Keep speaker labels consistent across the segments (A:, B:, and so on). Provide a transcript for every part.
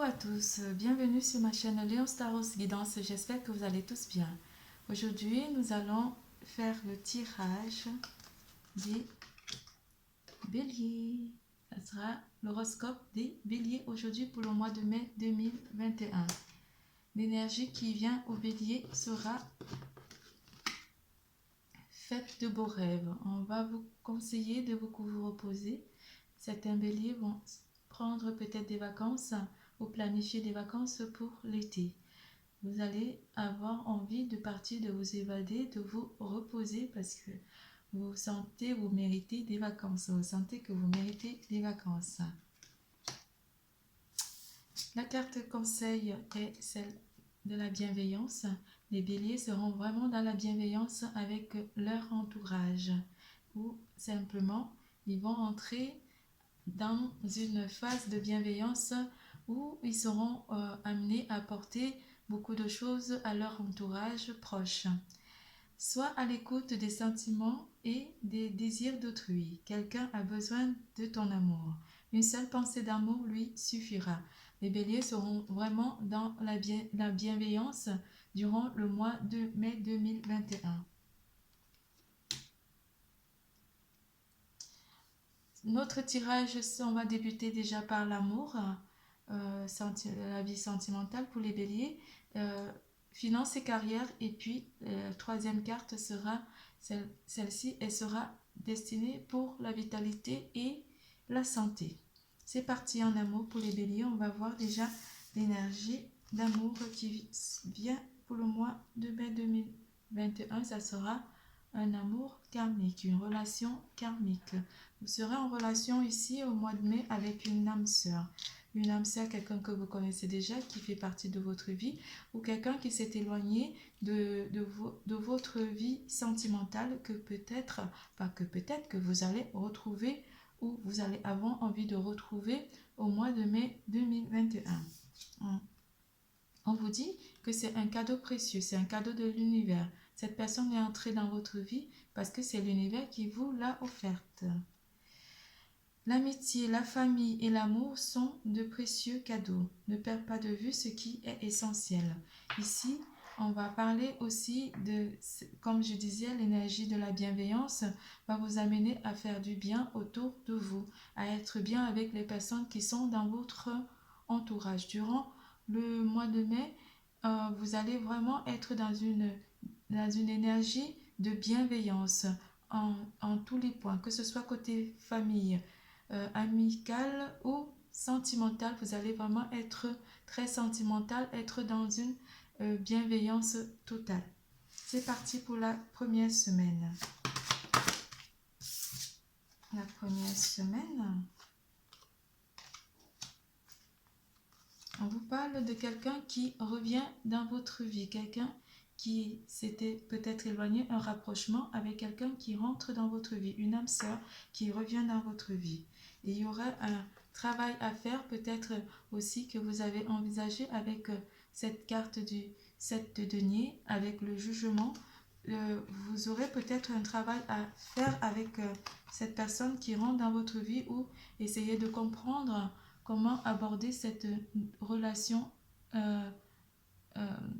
A: Coucou à tous, bienvenue sur ma chaîne Léonce Tarot Guidance, j'espère que vous allez tous bien. Aujourd'hui, nous allons faire le tirage des béliers. Ça sera l'horoscope des béliers aujourd'hui pour le mois de mai 2021. L'énergie qui vient au bélier sera faites de beaux rêves. On va vous conseiller de beaucoup vous reposer. Certains béliers vont prendre peut-être des vacances ou planifier des vacances pour l'été. Vous allez avoir envie de partir, de vous évader, de vous reposer parce que vous sentez, vous méritez des vacances. Vous sentez que vous méritez des vacances. La carte conseil est celle de la bienveillance. Les béliers seront vraiment dans la bienveillance avec leur entourage ou simplement ils vont entrer dans une phase de bienveillance où ils seront amenés à apporter beaucoup de choses à leur entourage proche. Sois à l'écoute des sentiments et des désirs d'autrui. Quelqu'un a besoin de ton amour. Une seule pensée d'amour lui suffira. Les béliers seront vraiment dans la bienveillance durant le mois de mai 2021. Notre tirage, on va débuter déjà par l'amour, la vie sentimentale pour les béliers, finances et carrière, et puis la troisième carte sera celle-ci, elle sera destinée pour la vitalité et la santé. C'est parti en amour pour les béliers, on va voir déjà l'énergie d'amour qui vient pour le mois de mai 2021, ça sera un amour karmique, une relation karmique. Vous serez en relation ici au mois de mai avec une âme sœur. Une âme sœur, quelqu'un que vous connaissez déjà, qui fait partie de votre vie, ou quelqu'un qui s'est éloigné de votre vie sentimentale que peut-être, pas que peut-être, que vous allez retrouver ou vous allez avoir envie de retrouver au mois de mai 2021. On vous dit que c'est un cadeau précieux, c'est un cadeau de l'univers. Cette personne est entrée dans votre vie parce que c'est l'univers qui vous l'a offerte. L'amitié, la famille et l'amour sont de précieux cadeaux. Ne perds pas de vue ce qui est essentiel. Ici, on va parler aussi de, comme je disais, l'énergie de la bienveillance va vous amener à faire du bien autour de vous, à être bien avec les personnes qui sont dans votre entourage. Durant le mois de mai, vous allez vraiment être dans une énergie de bienveillance en tous les points, que ce soit côté famille, amical ou sentimental. Vous allez vraiment être très sentimental, être dans une bienveillance totale. C'est parti pour la première semaine. La première semaine, on vous parle de quelqu'un qui revient dans votre vie, quelqu'un qui s'était peut-être éloigné, un rapprochement avec quelqu'un qui rentre dans votre vie, une âme sœur qui revient dans votre vie. Et il y aura un travail à faire, peut-être aussi que vous avez envisagé avec cette carte du 7 de denier, avec le jugement. Vous aurez peut-être un travail à faire avec cette personne qui rentre dans votre vie ou essayer de comprendre comment aborder cette relation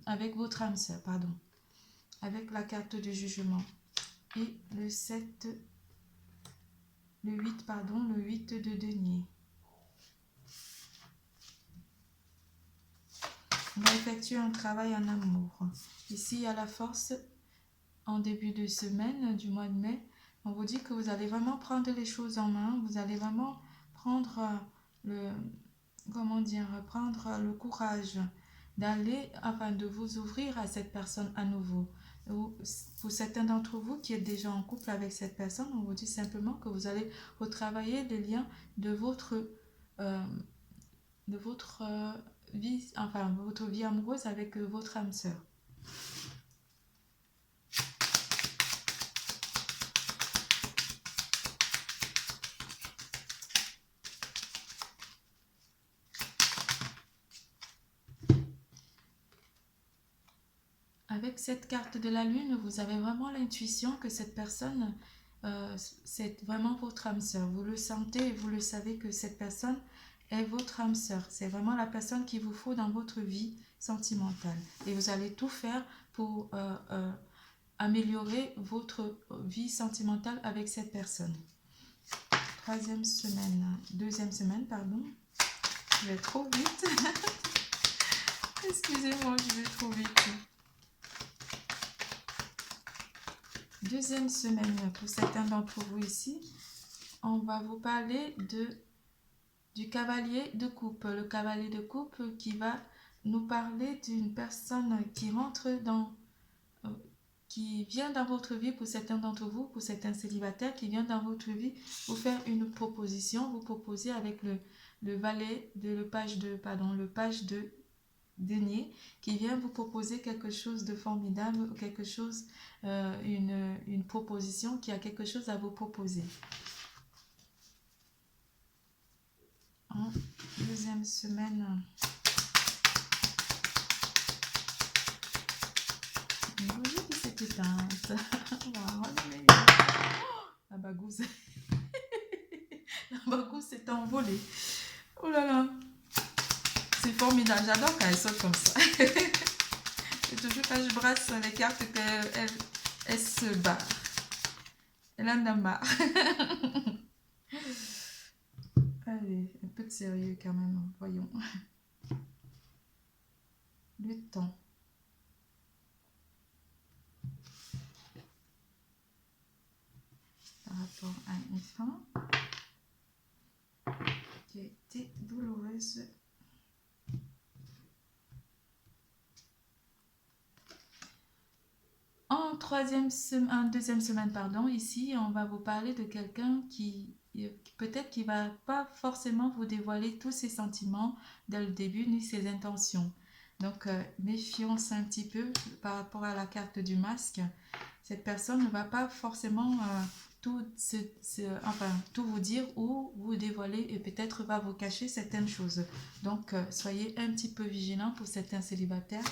A: avec votre âme sœur, avec la carte du jugement. Et le 8 de denier. On va effectuer un travail en amour. Ici, il y a la force en début de semaine du mois de mai. On vous dit que vous allez vraiment prendre les choses en main. Vous allez vraiment prendre prendre le courage d'aller, afin de vous ouvrir à cette personne à nouveau. Pour certains d'entre vous qui êtes déjà en couple avec cette personne, on vous dit simplement que vous allez retravailler les liens de votre vie amoureuse avec votre âme sœur. Avec cette carte de la lune, vous avez vraiment l'intuition que cette personne, c'est vraiment votre âme sœur. Vous le sentez et vous le savez que cette personne est votre âme sœur. C'est vraiment la personne qu'il vous faut dans votre vie sentimentale. Et vous allez tout faire pour améliorer votre vie sentimentale avec cette personne. Deuxième semaine, pardon. Je vais trop vite. Excusez-moi, je vais trop vite. Deuxième semaine, pour certains d'entre vous ici, on va vous parler du cavalier de coupe. Le cavalier de coupe qui va nous parler d'une personne qui rentre qui vient dans votre vie, pour certains d'entre vous, pour certains célibataires, qui vient dans votre vie vous faire une proposition, vous proposer avec le page de denier, qui vient vous proposer quelque chose de formidable, quelque chose, une proposition, qui a quelque chose à vous proposer. En deuxième semaine, une bougie qui s'est éteinte. La bagousse. La bagousse s'est envolée. Oh là là. C'est formidable. J'adore quand elle saute comme ça. Et toujours quand je brasse les cartes, elle se barre. Elle en a marre. Allez, un peu de sérieux quand même. Voyons. Le temps. Par rapport à une fin qui a été douloureuse. En deuxième semaine, pardon, ici, on va vous parler de quelqu'un qui peut-être qui va pas forcément vous dévoiler tous ses sentiments dès le début, ni ses intentions. Donc, méfiance un petit peu par rapport à la carte du masque. Cette personne ne va pas forcément tout vous dire ou vous dévoiler, et peut-être va vous cacher certaines choses. Donc, soyez un petit peu vigilants pour certains célibataires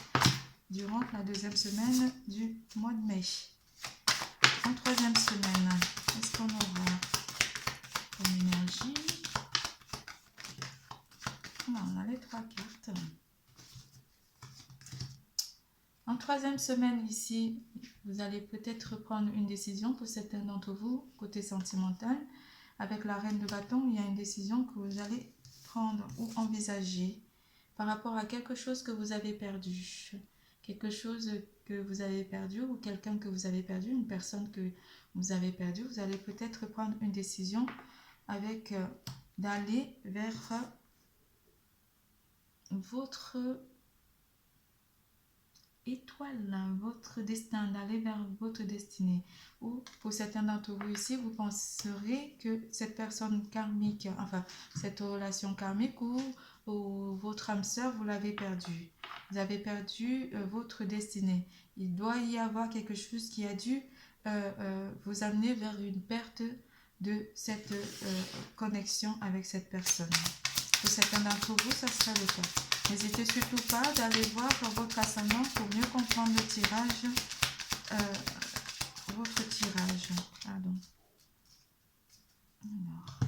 A: durant la deuxième semaine du mois de mai. En troisième semaine, qu'est-ce qu'on aura comme énergie? On a les trois cartes. En troisième semaine ici, vous allez peut-être prendre une décision pour certains d'entre vous, côté sentimental. Avec la reine de bâton, il y a une décision que vous allez prendre ou envisager par rapport à quelque chose que vous avez perdu. Quelque chose que vous avez perdu ou quelqu'un que vous avez perdu, une personne que vous avez perdue. Vous allez peut-être prendre une décision avec d'aller vers votre étoile, votre destin, d'aller vers votre destinée. Ou pour certains d'entre vous ici, vous penserez que cette personne karmique, enfin cette relation karmique ou votre âme sœur, vous l'avez perdue. Vous avez perdu votre destinée. Il doit y avoir quelque chose qui a dû vous amener vers une perte de cette connexion avec cette personne. Pour certains d'entre vous, ça sera le cas. N'hésitez surtout pas d'aller voir votre ascendant pour mieux comprendre le tirage, votre tirage. Pardon. Alors.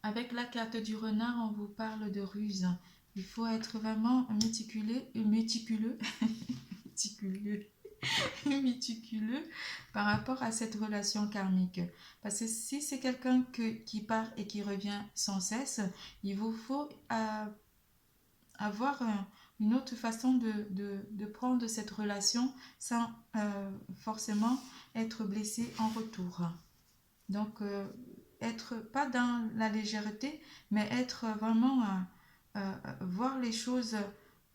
A: Avec la carte du renard, on vous parle de ruse. Il faut être vraiment méticuleux par rapport à cette relation karmique. Parce que si c'est quelqu'un qui part et qui revient sans cesse, il vous faut avoir une autre façon de prendre cette relation sans forcément être blessé en retour. Donc, être pas dans la légèreté, mais être vraiment voir les choses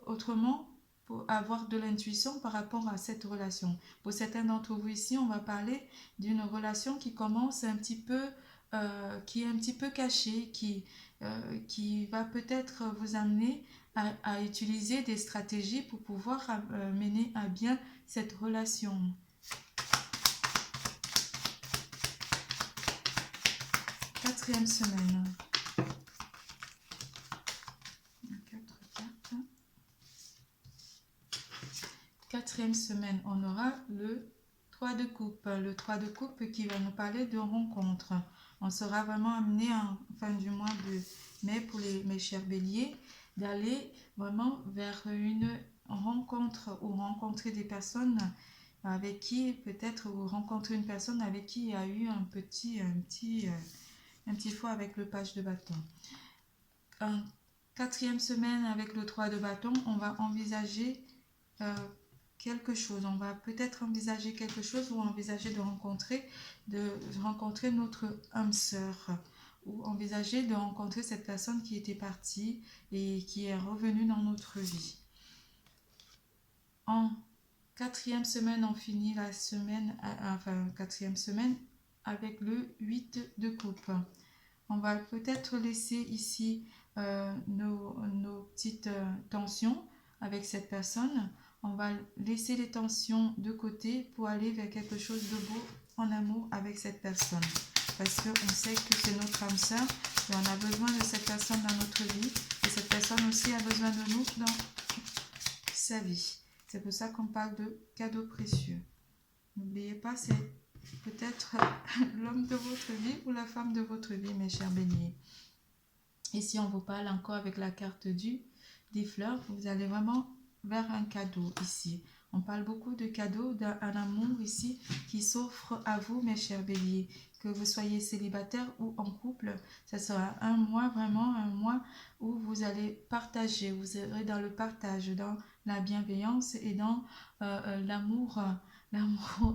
A: autrement, pour avoir de l'intuition par rapport à cette relation. Pour certains d'entre vous ici, on va parler d'une relation qui commence un petit peu, qui est un petit peu cachée, qui va peut-être vous amener à utiliser des stratégies pour pouvoir mener à bien cette relation. Quatrième semaine. 4e semaine, on aura le 3 de coupe. Le 3 de coupe qui va nous parler de rencontre. On sera vraiment amené en fin du mois de mai pour mes chers béliers d'aller vraiment vers une rencontre ou rencontrer des personnes avec qui peut-être vous rencontrez une personne avec qui il y a eu un petit faux avec le page de bâton. En 4e semaine avec le 3 de bâton, on va envisager quelque chose. On va peut-être envisager quelque chose ou envisager de rencontrer notre âme sœur ou envisager de rencontrer cette personne qui était partie et qui est revenue dans notre vie. En 4e semaine, on finit la semaine, 4e semaine avec le 8 de coupe. On va peut-être laisser ici nos petites tensions avec cette personne. On va laisser les tensions de côté pour aller vers quelque chose de beau en amour avec cette personne. Parce qu'on sait que c'est notre âme sœur et on a besoin de cette personne dans notre vie. Et cette personne aussi a besoin de nous dans sa vie. C'est pour ça qu'on parle de cadeaux précieux. N'oubliez pas, c'est peut-être l'homme de votre vie ou la femme de votre vie, mes chers béliers. Et si on vous parle encore avec la carte des fleurs, vous allez vraiment vers un cadeau ici. On parle beaucoup de cadeaux, d'un amour ici qui s'offre à vous, mes chers béliers. Que vous soyez célibataire ou en couple, ça sera un mois, vraiment un mois où vous allez partager. Vous serez dans le partage, dans la bienveillance et dans l'amour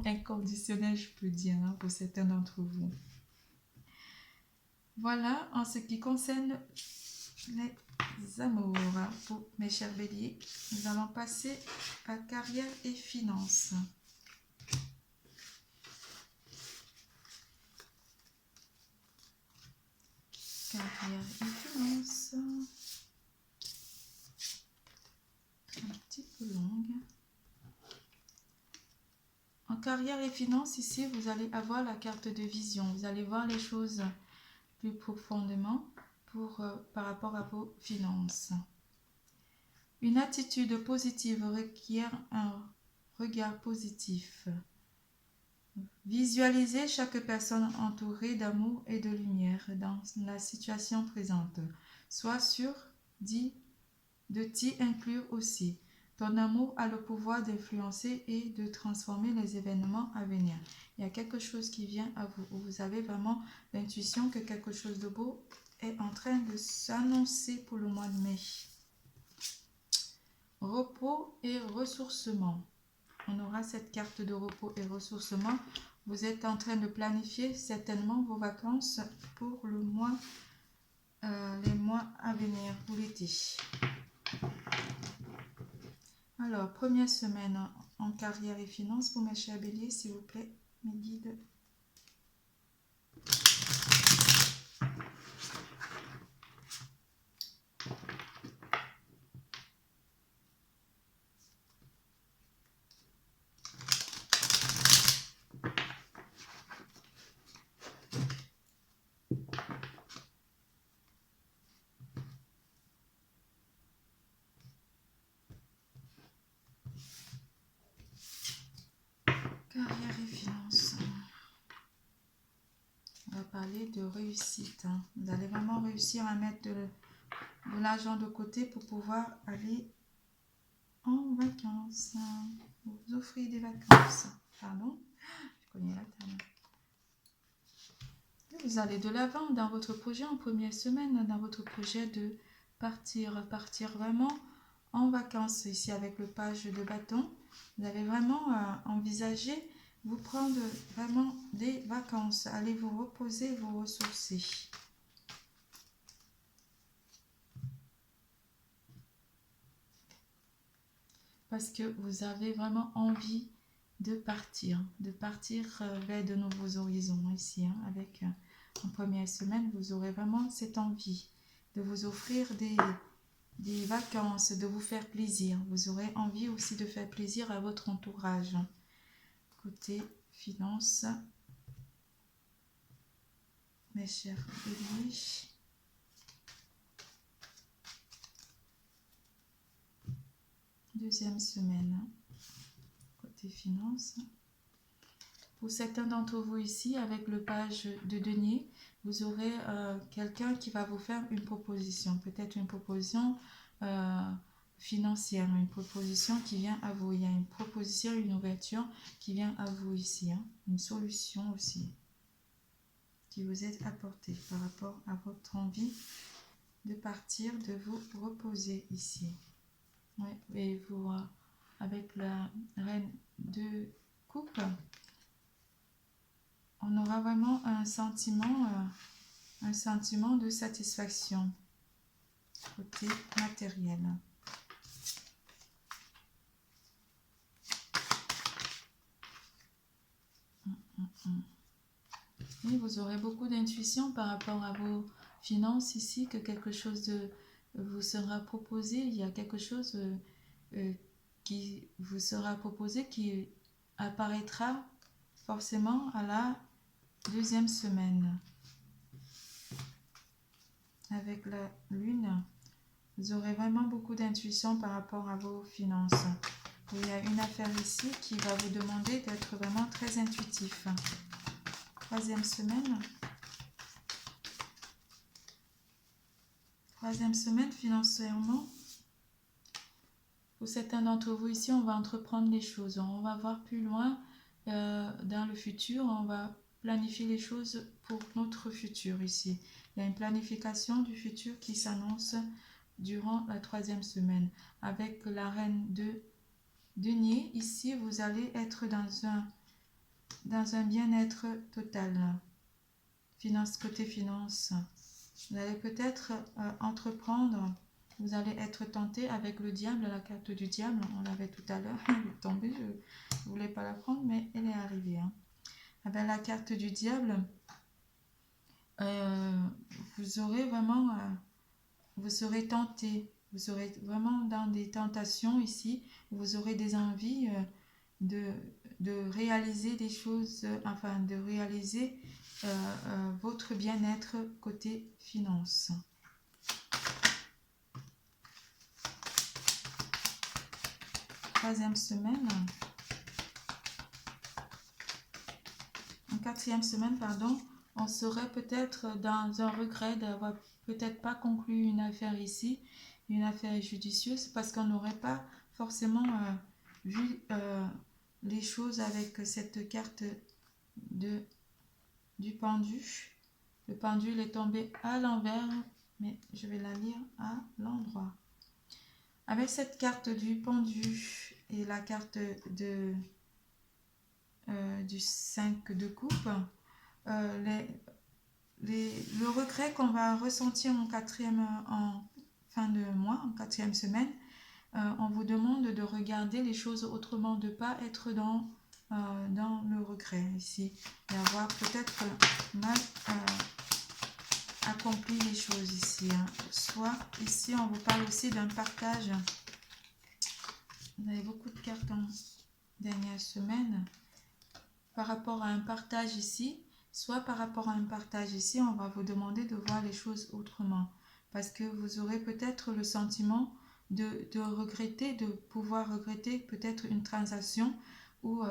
A: inconditionnel, je peux dire, hein, pour certains d'entre vous. Voilà, en ce qui concerne les amours, pour mes chers béliers, nous allons passer à carrière et finances. Carrière et finances. Un petit peu longue. En carrière et finances, ici, vous allez avoir la carte de vision. Vous allez voir les choses plus profondément par rapport à vos finances. Une attitude positive requiert un regard positif. Visualisez chaque personne entourée d'amour et de lumière dans la situation présente. Sois sûr de t'y inclure aussi. Ton amour a le pouvoir d'influencer et de transformer les événements à venir. Il y a quelque chose qui vient à vous. Vous avez vraiment l'intuition que quelque chose de beau est en train de s'annoncer pour le mois de mai. Repos et ressourcement. On aura cette carte de repos et ressourcement. Vous êtes en train de planifier certainement vos vacances pour les mois à venir, pour l'été. Alors, première semaine en carrière et finances pour mes chers béliers, s'il vous plaît, mes guides. Carrière et finances. On va parler de réussite. Vous allez vraiment réussir à mettre de l'argent de côté pour pouvoir aller en vacances. Vous offrir des vacances. Pardon, je connais la terme. Vous allez de l'avant dans votre projet en première semaine, dans votre projet de partir vraiment en vacances. Ici avec le page de bâton, vous avez vraiment envisagé vous prendre vraiment des vacances, allez vous reposer, vous ressourcer. Parce que vous avez vraiment envie de partir vers de nouveaux horizons ici. Hein, avec en première semaine, vous aurez vraiment cette envie de vous offrir des vacances, de vous faire plaisir. Vous aurez envie aussi de faire plaisir à votre entourage. Côté finances, mes chers béliers. Deuxième semaine. côté finance. Pour certains d'entre vous ici, avec le page de denier, vous aurez quelqu'un qui va vous faire une proposition, peut-être une proposition financière, une proposition qui vient à vous. Il y a une proposition, une ouverture qui vient à vous ici, hein. Une solution aussi qui vous est apportée par rapport à votre envie de partir, de vous reposer ici. Ouais, et vous, avec la reine de coupe, on aura vraiment un sentiment de satisfaction côté matériel. Et vous aurez beaucoup d'intuition par rapport à vos finances ici, que quelque chose vous sera proposé. Il y a quelque chose qui vous sera proposé qui apparaîtra forcément à la deuxième semaine. Avec la lune, vous aurez vraiment beaucoup d'intuition par rapport à vos finances. Il y a une affaire ici qui va vous demander d'être vraiment très intuitif. Troisième semaine financièrement. Pour certains d'entre vous ici, on va entreprendre les choses. On va voir plus loin dans le futur. On va planifier les choses pour notre futur ici. Il y a une planification du futur qui s'annonce durant la troisième semaine. Avec la reine de denier, ici, vous allez être dans un bien-être total. Côté finance. Vous allez peut-être entreprendre, vous allez être tenté avec le diable, la carte du diable. On l'avait tout à l'heure, elle est tombée, je ne voulais pas la prendre, mais elle est arrivée. Hein. Avec la carte du diable, vous aurez vraiment, vous serez tenté, vous serez vraiment dans des tentations ici, vous aurez des envies de réaliser des choses, enfin de réaliser votre bien-être côté finance. Troisième semaine. En quatrième semaine, pardon, on serait peut-être dans un regret d'avoir peut-être pas conclu une affaire ici, une affaire judicieuse, parce qu'on n'aurait pas forcément vu les choses avec cette carte du pendu. Le pendule est tombé à l'envers, mais je vais la lire à l'endroit. Avec cette carte du pendu et la carte du 5 de coupe, le regret qu'on va ressentir en fin de mois, en quatrième semaine, on vous demande de regarder les choses autrement, de ne pas être dans le regret ici, et avoir peut-être mal accompli les choses ici. Hein. Soit ici, on vous parle aussi d'un partage. Vous avez beaucoup de cartes en dernière semaine. Par rapport à un partage ici, soit par rapport à un partage ici, on va vous demander de voir les choses autrement. Parce que vous aurez peut-être le sentiment de regretter, de pouvoir regretter peut-être une transaction ou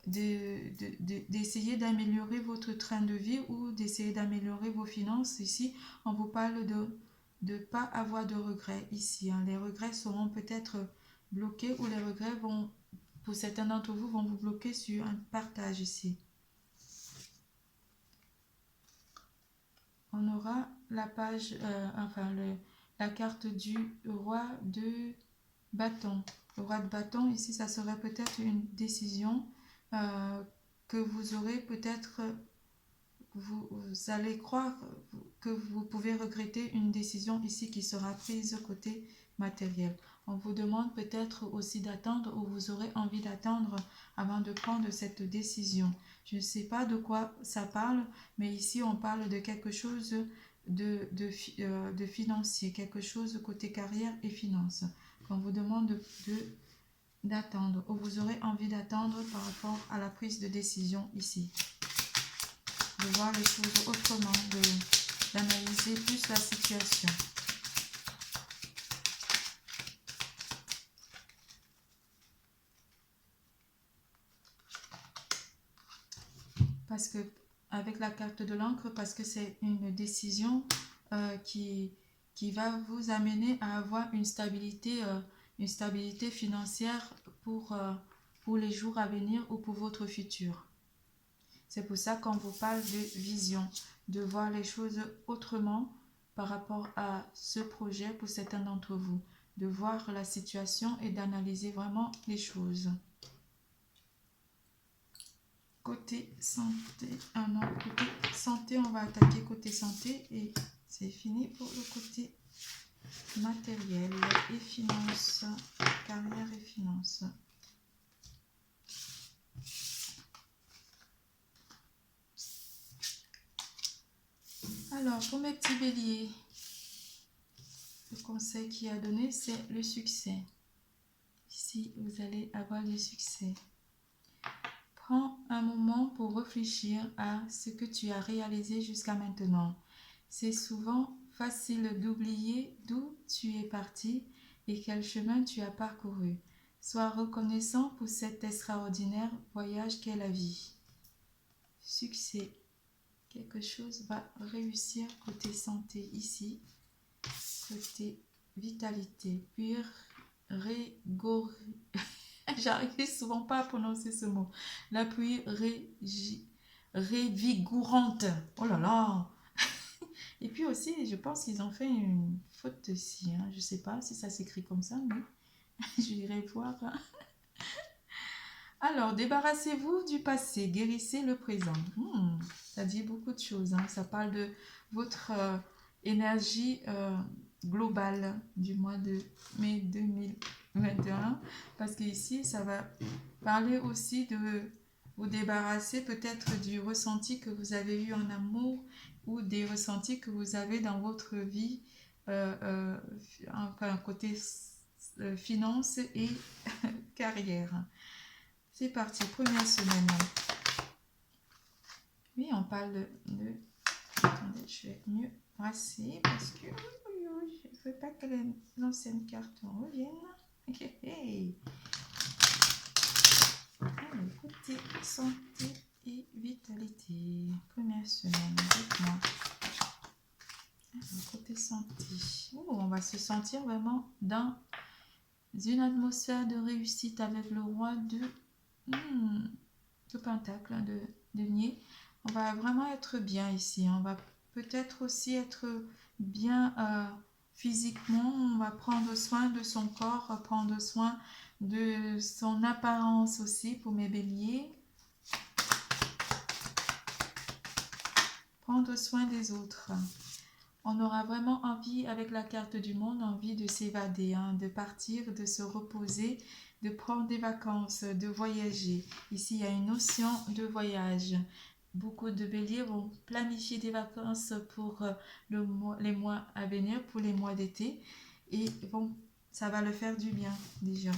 A: d'essayer d'améliorer votre train de vie ou d'essayer d'améliorer vos finances. Ici, on vous parle de ne pas avoir de regrets ici. Hein. Les regrets seront peut-être bloqués ou les regrets vont, pour certains d'entre vous, vont vous bloquer sur un partage ici. On aura la page, la carte du roi de bâton. Le roi de bâton, ici, ça serait peut-être une décision que vous aurez peut-être, vous allez croire que vous pouvez regretter une décision ici qui sera prise côté matériel. On vous demande peut-être aussi d'attendre ou vous aurez envie d'attendre avant de prendre cette décision. Je ne sais pas de quoi ça parle, mais ici on parle de quelque chose de financier, quelque chose côté carrière et finance. On vous demande d'attendre ou vous aurez envie d'attendre par rapport à la prise de décision ici. De voir les choses autrement, d'analyser plus la situation. parce que avec la carte de l'encre, parce que c'est une décision qui va vous amener à avoir une stabilité financière pour les jours à venir ou pour votre futur. C'est pour ça qu'on vous parle de vision, de voir les choses autrement par rapport à ce projet pour certains d'entre vous, de voir la situation et d'analyser vraiment les choses. Côté santé, côté santé, on va attaquer côté santé et c'est fini pour le côté matériel et finances, carrière et finances. Alors, pour mes petits béliers, le conseil qu'il a donné, c'est le succès. Ici, vous allez avoir du succès. Prends un moment pour réfléchir à ce que tu as réalisé jusqu'à maintenant. C'est souvent facile d'oublier d'où tu es parti et quel chemin tu as parcouru. Sois reconnaissant pour cet extraordinaire voyage qu'est la vie. Succès. Quelque chose va réussir côté santé ici. Côté vitalité. Puis j'arrive souvent pas à prononcer ce mot. La pluie révigorante. Oh là là. Et puis aussi, je pense qu'ils ont fait une faute ici. Hein. Je sais pas si ça s'écrit comme ça, mais j'irai voir. Alors, débarrassez-vous du passé, guérissez le présent. Ça dit beaucoup de choses. Hein. Ça parle de votre énergie globale du mois de mai 2021. Parce qu'ici, ça va parler aussi de vous débarrasser peut-être du ressenti que vous avez eu en amour ou des ressentis que vous avez dans votre vie, enfin côté finance et carrière. C'est parti, première semaine. Oui, on parle de... Attendez, je vais mieux brasser parce que je ne veux pas que l'ancienne carte revienne. Allez, côté santé et vitalité. Première semaine, dites-moi. Côté santé. On va se sentir vraiment dans une atmosphère de réussite avec le roi de pentacle, de denier. On va vraiment être bien ici. On va peut-être aussi être bien physiquement. On va prendre soin de son corps, prendre soin de son apparence aussi pour mes béliers. Prendre soin des autres. On aura vraiment envie, avec la carte du monde, envie de s'évader, hein, de partir, de se reposer, de prendre des vacances, de voyager. Ici, il y a une notion de voyage. Beaucoup de béliers vont planifier des vacances pour les mois à venir, pour les mois d'été. Et bon, ça va le faire du bien déjà.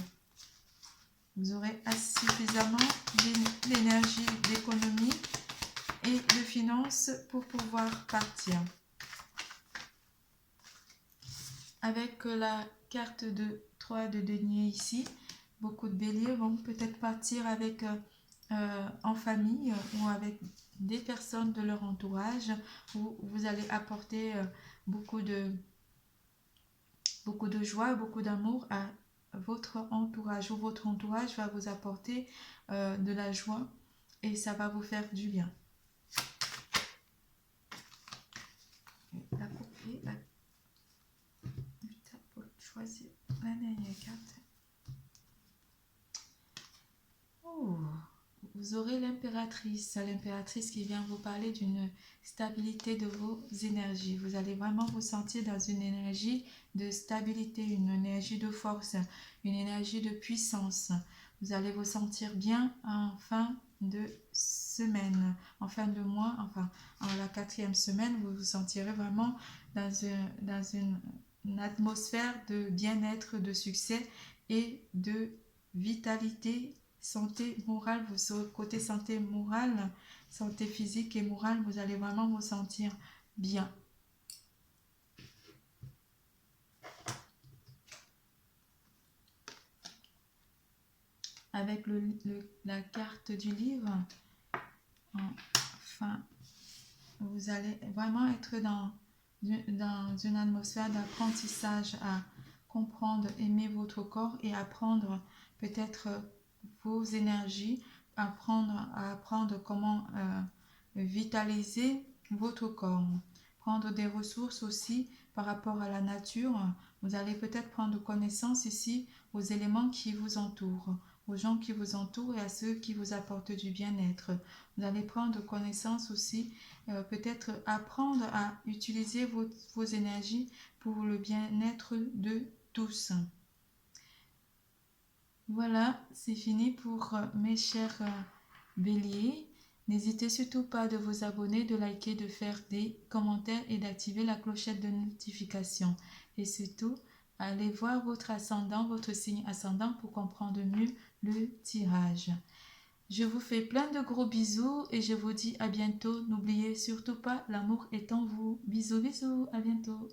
A: Vous aurez suffisamment d'énergie, d'économie et de finances pour pouvoir partir. Avec la carte de 3 de denier ici, beaucoup de béliers vont peut-être partir avec en famille ou avec des personnes de leur entourage où vous allez apporter beaucoup de joie, beaucoup d'amour à votre entourage, ou votre entourage va vous apporter de la joie et ça va vous faire du bien. Choisir la dernière carte. Vous aurez l'impératrice qui vient vous parler d'une stabilité de vos énergies. Vous allez vraiment vous sentir dans une énergie de stabilité, une énergie de force, une énergie de puissance. Vous allez vous sentir bien en fin de semaine, en fin de mois, enfin en la 4e semaine, vous vous sentirez vraiment dans une atmosphère de bien-être, de succès et de vitalité. Santé morale, vous serez côté santé morale, santé physique et morale, vous allez vraiment vous sentir bien. Avec la carte du livre, Enfin, vous allez vraiment être dans une atmosphère d'apprentissage à comprendre, aimer votre corps et apprendre peut-être vos énergies, à apprendre comment vitaliser votre corps. Prendre des ressources aussi par rapport à la nature. Vous allez peut-être prendre connaissance ici aux éléments qui vous entourent, aux gens qui vous entourent et à ceux qui vous apportent du bien-être. Vous allez prendre connaissance aussi, peut-être apprendre à utiliser vos énergies pour le bien-être de tous. Voilà, c'est fini pour mes chers béliers. N'hésitez surtout pas de vous abonner, de liker, de faire des commentaires et d'activer la clochette de notification. Et surtout, allez voir votre ascendant, votre signe ascendant pour comprendre mieux le tirage. Je vous fais plein de gros bisous et je vous dis à bientôt. N'oubliez surtout pas, l'amour est en vous. Bisous, bisous, à bientôt.